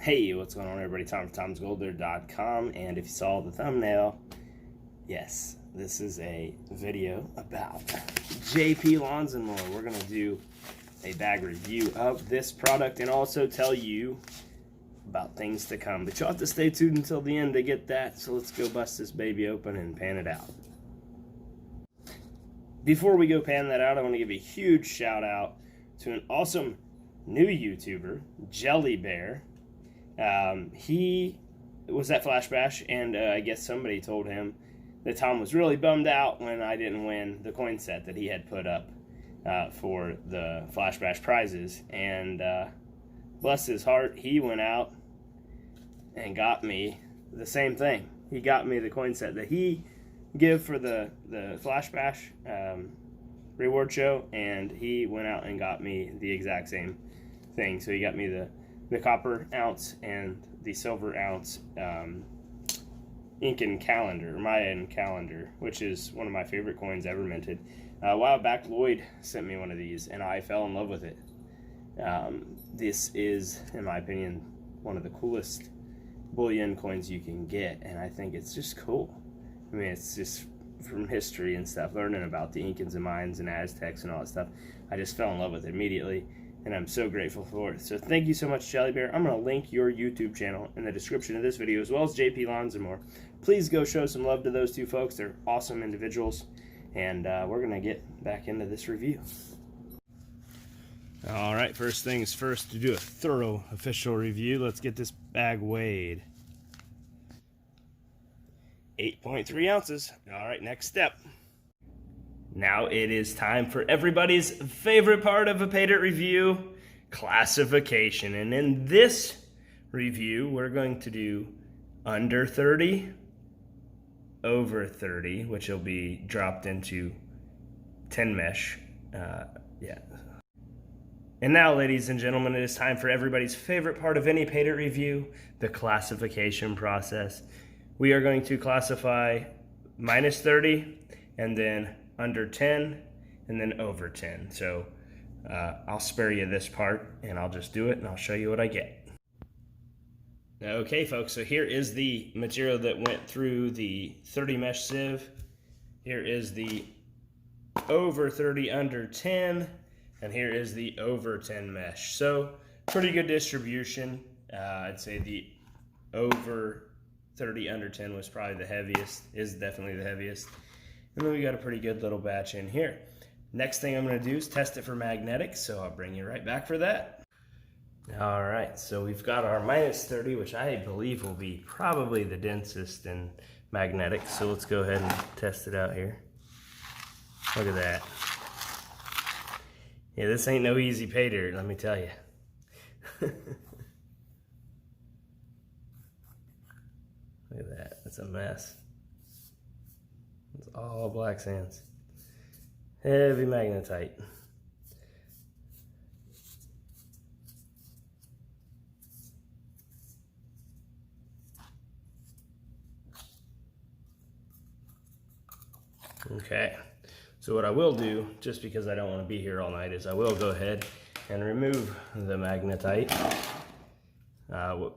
Hey, what's going on, everybody? Tom from tomsgolder.com, and if you saw the thumbnail, yes, this is a video about JP Lawns and More. We're going to do a bag review of this product and also tell you about things to come. But you'll have to stay tuned until the end to get that, so let's go bust this baby open and pan it out. Before we go pan that out, I want to give a huge shout out to an awesome new YouTuber, Jelly Bear. He was at Flash Bash, and I guess somebody told him that Tom was really bummed out when I didn't win the coin set that he had put up for the Flash Bash prizes. And bless his heart, he went out and got me the same thing. He got me the coin set that he gave for the Flash Bash reward show, and he went out and got me the exact same thing. So he got me the copper ounce and the silver ounce Incan calendar, Mayan calendar, which is one of my favorite coins ever minted. A while back, Lloyd sent me one of these, and I fell in love with it. This is, in my opinion, one of the coolest bullion coins you can get, and I think it's just cool. I mean, it's just from history and stuff, learning about the Incans and Mayans and Aztecs and all that stuff. I just fell in love with it immediately, and I'm so grateful for it. So thank you so much, Jelly Bear. I'm going to link your YouTube channel in the description of this video, as well as JP Lawns and More. Please go show some love to those two folks. They're awesome individuals, and we're going to get back into this review. All right, first things first, to do a thorough official review, let's get this bag weighed. 8.3 ounces. All right, next step. Now it is time for everybody's favorite part of a paid it review, classification. And in this review, we're going to do under 30, over 30, which will be dropped into 10 mesh. Yeah. And now, ladies and gentlemen, it is time for everybody's favorite part of any paid it review, the classification process. We are going to classify minus 30, and then under 10, and then over 10. So I'll spare you this part, and I'll just do it, and I'll show you what I get. Okay, folks, so here is the material that went through the 30 mesh sieve. Here is the over 30, under 10, and here is the over 10 mesh. So pretty good distribution. I'd say the over 30, under 10 was probably the heaviest, is definitely the heaviest. And then we got a pretty good little batch in here. Next thing I'm going to do is test it for magnetics, so I'll bring you right back for that. All right, so we've got our minus 30, which I believe will be probably the densest in magnetics. So let's go ahead and test it out here. Look at that. Yeah, this ain't no easy pay dirt, let me tell you. Look at that, that's a mess. It's all black sands. Heavy magnetite. Okay, so what I will do, just because I don't want to be here all night, is I will go ahead and remove the magnetite.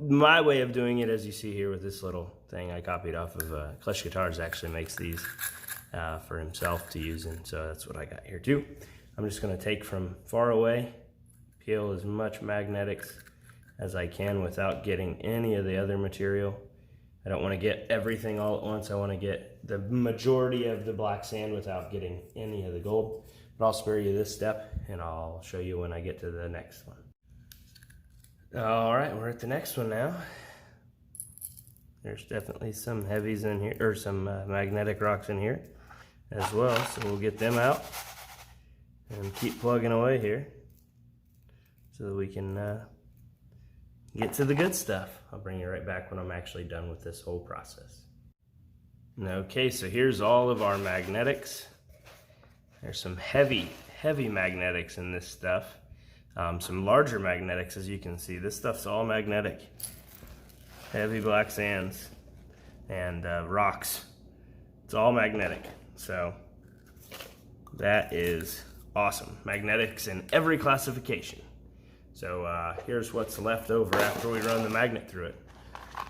My way of doing it, as you see here with this little thing I copied off of Clash Guitars, actually makes these for himself to use, and so that's what I got here too. I'm just going to take from far away, peel as much magnetics as I can without getting any of the other material. I don't want to get everything all at once. I want to get the majority of the black sand without getting any of the gold. But I'll spare you this step, and I'll show you when I get to the next one. All right, we're at the next one now. There's definitely some heavies in here, or some magnetic rocks in here as well. So we'll get them out and keep plugging away here so that we can get to the good stuff. I'll bring you right back when I'm actually done with this whole process. Okay, so here's all of our magnetics. There's some heavy magnetics in this stuff. Some larger magnetics, as you can see. This stuff's all magnetic. Heavy black sands and rocks. It's all magnetic. So that is awesome. Magnetics in every classification. So here's what's left over after we run the magnet through it.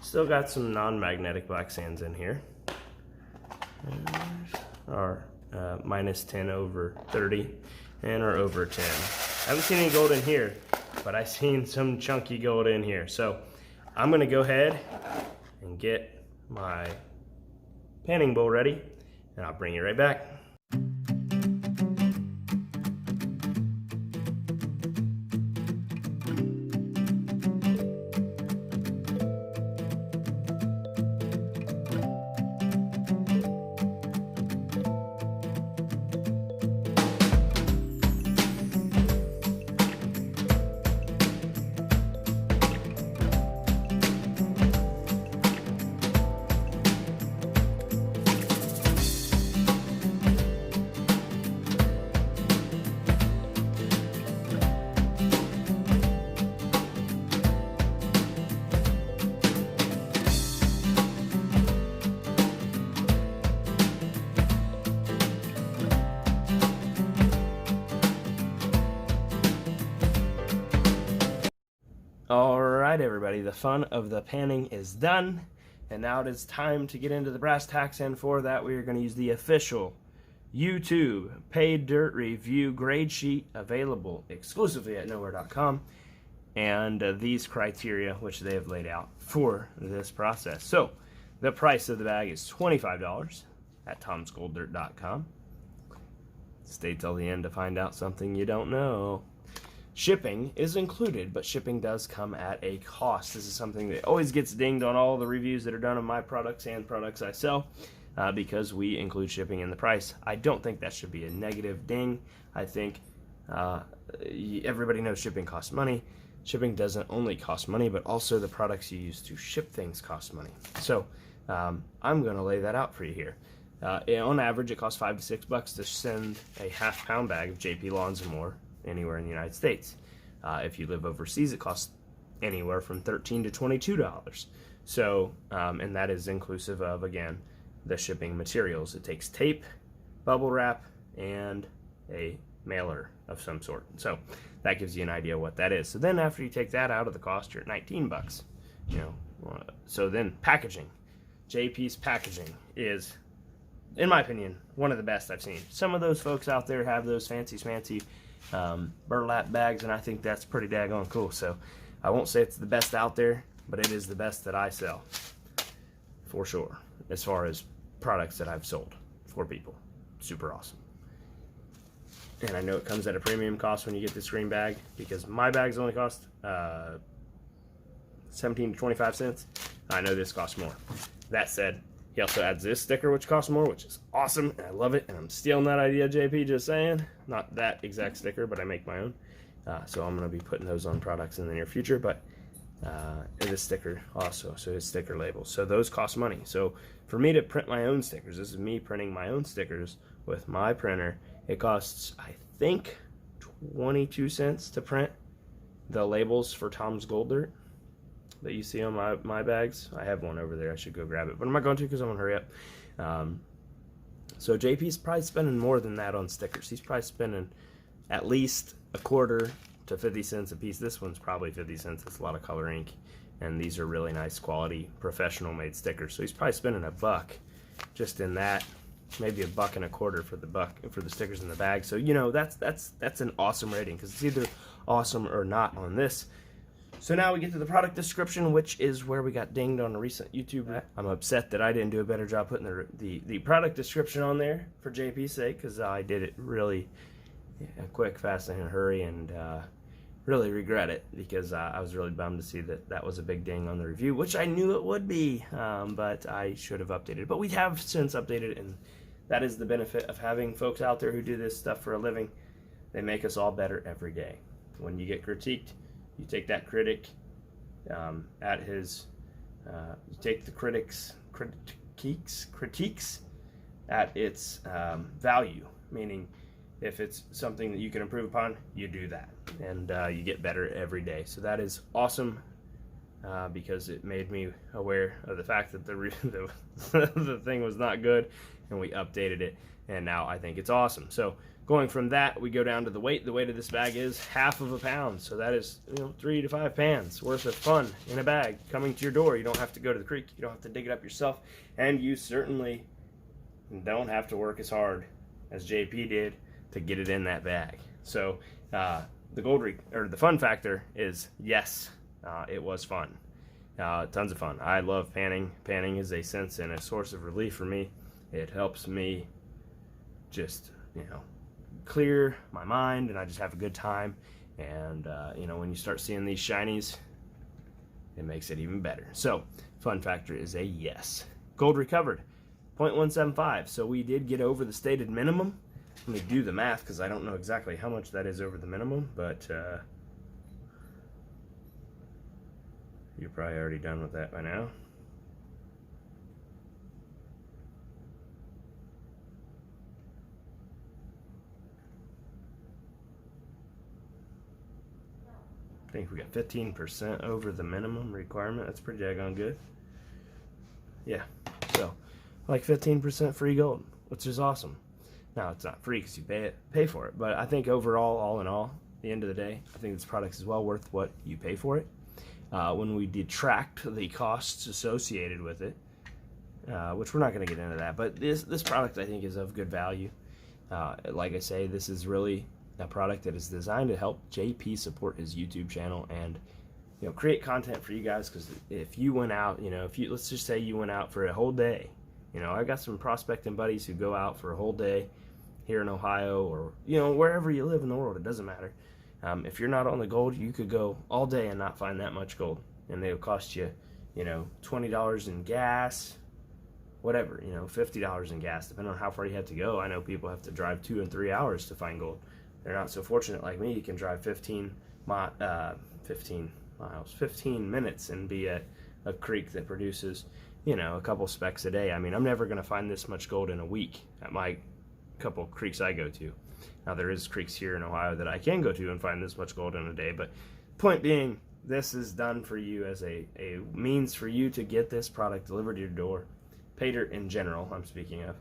Still got some non-magnetic black sands in here. Our minus 10 over 30 and our over 10. I haven't seen any gold in here, but I've seen some chunky gold in here. So I'm gonna go ahead and get my panning bowl ready, and I'll bring you right back. Alright everybody, the fun of the panning is done, and now it is time to get into the brass tacks, and for that we are going to use the official YouTube paid dirt review grade sheet available exclusively at nowhere.com, and these criteria which they have laid out for this process. So the price of the bag is $25 at tomsgolddirt.com. Stay till the end to find out something you don't know. Shipping is included, but shipping does come at a cost. This is something that always gets dinged on all the reviews that are done on my products and products I sell, because we include shipping in the price. I don't think that should be a negative ding. I think everybody knows shipping costs money. Shipping doesn't only cost money, but also the products you use to ship things cost money. So I'm going to lay that out for you here. On average, it costs $5 to $6 to send a half-pound bag of JP Lawns and More anywhere in the United States. If you live overseas, it costs anywhere from $13 to $22. So, and that is inclusive of, again, the shipping materials. It takes tape, bubble wrap, and a mailer of some sort. So that gives you an idea what that is. So then after you take that out of the cost, you're at $19. You know, so then packaging. JP's packaging is, in my opinion, one of the best I've seen. Some of those folks out there have those fancy burlap bags, and I think that's pretty daggone cool. So I won't say it's the best out there, but it is the best that I sell for sure, as far as products that I've sold for people. Super awesome. And I know it comes at a premium cost when you get this green bag, because my bags only cost 17 to 25 cents. I know this costs more. That said, he also adds this sticker, which costs more, which is awesome, and I love it, and I'm stealing that idea, JP, just saying. Not that exact sticker, but I make my own. So I'm going to be putting those on products in the near future, but this sticker also, so his sticker labels. So those cost money. So for me to print my own stickers, this is me printing my own stickers with my printer. It costs, I think, 22 cents to print the labels for Tom's Gold Dirt that you see on my bags. I have one over there. I should go grab it, but I'm not going to because I'm gonna hurry up. So JP's probably spending more than that on stickers. He's probably spending at least a quarter to 50 cents a piece. This one's probably 50 cents. It's a lot of color ink, and these are really nice quality professional made stickers. So he's probably spending $1 just in that, maybe $1.25 for the stickers in the bag. So you know that's an awesome rating, because it's either awesome or not on this. So now we get to the product description, which is where we got dinged on a recent YouTube. I'm upset that I didn't do a better job putting the product description on there for JP's sake, because I did it really quick, fast, and in a hurry, and really regret it, because I was really bummed to see that was a big ding on the review, which I knew it would be, but I should have updated it. But we have since updated it, and that is the benefit of having folks out there who do this stuff for a living. They make us all better every day. When you get critiqued, you take that critic at his, you take the critiques at its value, meaning if it's something that you can improve upon, you do that, and you get better every day. So that is awesome, because it made me aware of the fact that the thing was not good, and we updated it, and now I think it's awesome. So going from that, we go down to the weight. The weight of this bag is half of a pound. So that is, 3 to 5 pounds worth of fun in a bag coming to your door. You don't have to go to the creek. You don't have to dig it up yourself. And you certainly don't have to work as hard as JP did to get it in that bag. So the fun factor is, yes, it was fun. Tons of fun. I love panning. Panning is a sense and a source of relief for me. It helps me just, clear my mind, and I just have a good time. And when you start seeing these shinies, it makes it even better. So fun factor is a yes. Gold recovered 0.175. So we did get over the stated minimum. Let me do the math because I don't know exactly how much that is over the minimum, but you're probably already done with that by now. I think we got 15% over the minimum requirement. That's pretty daggone good. Yeah, so like 15% free gold, which is awesome. Now, it's not free because you pay for it, but I think overall, all in all, at the end of the day, I think this product is well worth what you pay for it. When we detract the costs associated with it, which we're not going to get into that, but this product I think is of good value. Like I say, this is really a product that is designed to help JP support his YouTube channel and create content for you guys. Because if you went out, let's just say you went out for a whole day. I got some prospecting buddies who go out for a whole day here in Ohio, or wherever you live in the world. It doesn't matter. If you're not on the gold, you could go all day and not find that much gold, and they'll cost you, $20 in gas, whatever, $50 in gas, depending on how far you have to go. I know people have to drive 2 and 3 hours to find gold. They're not so fortunate like me. You can drive 15 minutes and be at a creek that produces, a couple specks a day. I mean, I'm never going to find this much gold in a week at my couple creeks I go to. Now, there is creeks here in Ohio that I can go to and find this much gold in a day, but point being, this is done for you as a means for you to get this product delivered to your door. Pay dirt in general, I'm speaking of.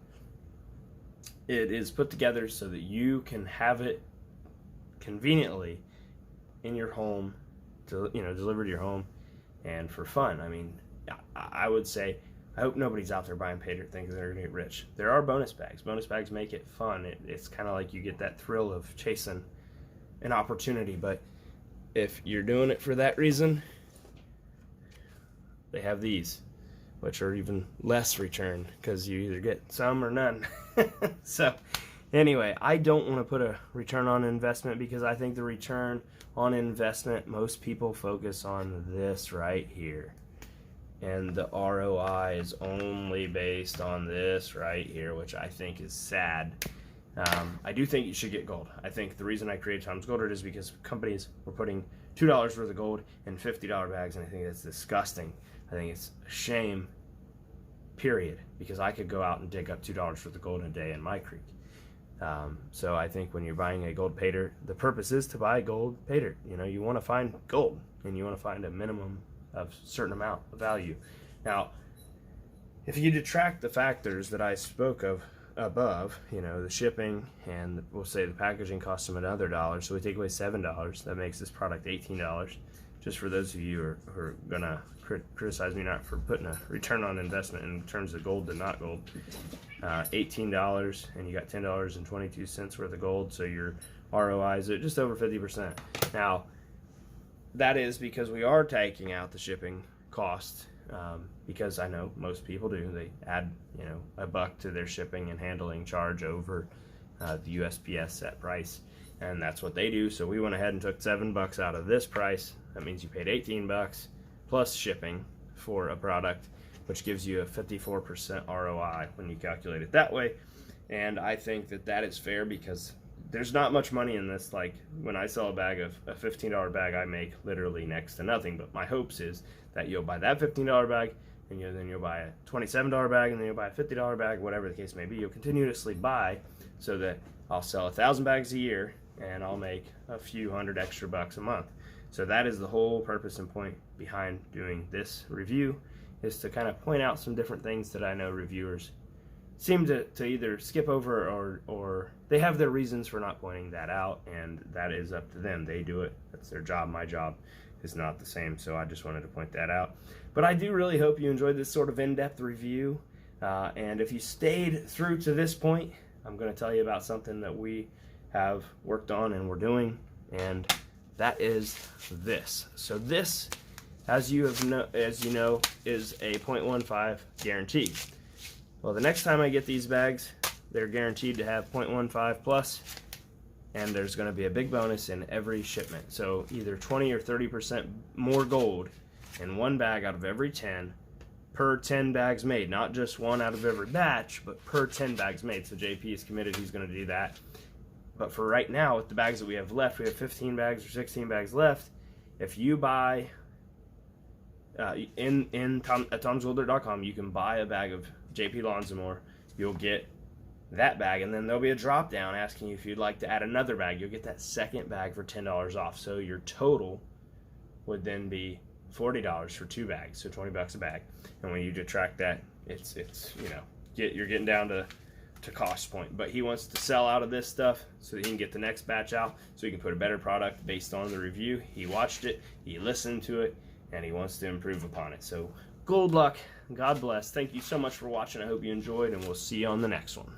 It is put together so that you can have it conveniently in your home, delivered to your home, and for fun. I mean, I would say, I hope nobody's out there buying pay dirt thinking they're going to get rich. There are bonus bags. Bonus bags make it fun. It's kind of like you get that thrill of chasing an opportunity. But if you're doing it for that reason, they have these, which are even less return because you either get some or none. So anyway, I don't want to put a return on investment because I think the return on investment, most people focus on this right here. And the ROI is only based on this right here, which I think is sad. I do think you should get gold. I think the reason I created Tom's Gold is because companies were putting $2 worth of gold in $50 bags, and I think that's disgusting. I think it's a shame, period, because I could go out and dig up $2 worth of gold in a day in my creek. So I think when you're buying a gold pay dirt, the purpose is to buy gold pay dirt. You want to find gold, and you want to find a minimum of a certain amount of value. Now, if you detract the factors that I spoke of above, the shipping, and we'll say the packaging costs them another $1, so we take away $7, that makes this product $18. Just for those of you who are gonna criticize me not for putting a return on investment in terms of gold to not gold, $18, and you got $10.22 worth of gold, so your ROI is at just over 50%. Now, that is because we are taking out the shipping cost, because I know most people do. They add, $1 to their shipping and handling charge over the USPS set price, and that's what they do. So we went ahead and took $7 out of this price. That means you paid $18 plus shipping for a product, which gives you a 54% ROI when you calculate it that way. And I think that is fair because there's not much money in this. Like when I sell a bag of a $15 bag, I make literally next to nothing. But my hopes is that you'll buy that $15 bag, and then you'll buy a $27 bag, and then you'll buy a $50 bag, whatever the case may be. You'll continuously buy so that I'll sell 1,000 bags a year, and I'll make a few hundred extra bucks a month. So that is the whole purpose and point behind doing this review, is to kind of point out some different things that I know reviewers seem to either skip over or they have their reasons for not pointing that out, and that is up to them. They do it. That's their job. My job is not the same, so I just wanted to point that out. But I do really hope you enjoyed this sort of in-depth review, and if you stayed through to this point, I'm going to tell you about something that we have worked on and we're doing, and that is this. So this, as you know, is a 0.15 guarantee. Well, the next time I get these bags, they're guaranteed to have 0.15 plus, and there's going to be a big bonus in every shipment. So either 20 or 30% more gold in one bag out of every 10 per 10 bags made. Not just one out of every batch, but per 10 bags made. So JP is committed, he's going to do that. But for right now, with the bags that we have left, we have 15 bags or 16 bags left. If you buy at tomswilder.com, you can buy a bag of JP Lawns and More. You'll get that bag, and then there'll be a drop down asking you if you'd like to add another bag. You'll get that second bag for $10 off. So your total would then be $40 for 2 bags, so $20 a bag. And when you detract that, it's you're getting down to cost point. But he wants to sell out of this stuff so that he can get the next batch out, so he can put a better product based on the review. He watched it, he listened to it, and he wants to improve upon it. So gold luck, God bless. Thank you so much for watching. I hope you enjoyed, and we'll see you on the next one.